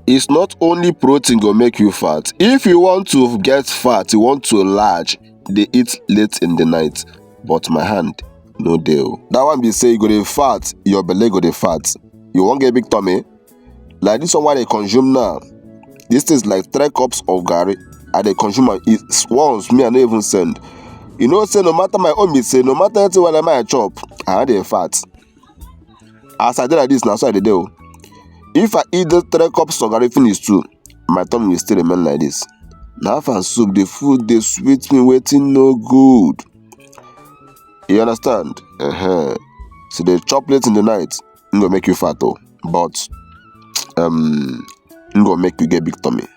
It's not only protein go make you fat. If you want to get fat, you want to large, dey eat late in the night. But my hand no dey o. That one be say you go dey fat, your belle go dey fat. You wan get big tummy? Like this one wey I dey consume now, this thing is like 3 cups of garri. I dey consume am once, me I no even send. You know say no matter my own be say, no matter anything wey I chop, I no dey fat. As I dey like this na so I dey dey o. If I eat those 3 cups of garri finish too, my tummy will still remain like this. Na Afang soup, the food dey sweet me wetin no good. You understand? So dey chop late in the night, e go make you fat o. But e go make you get big tummy.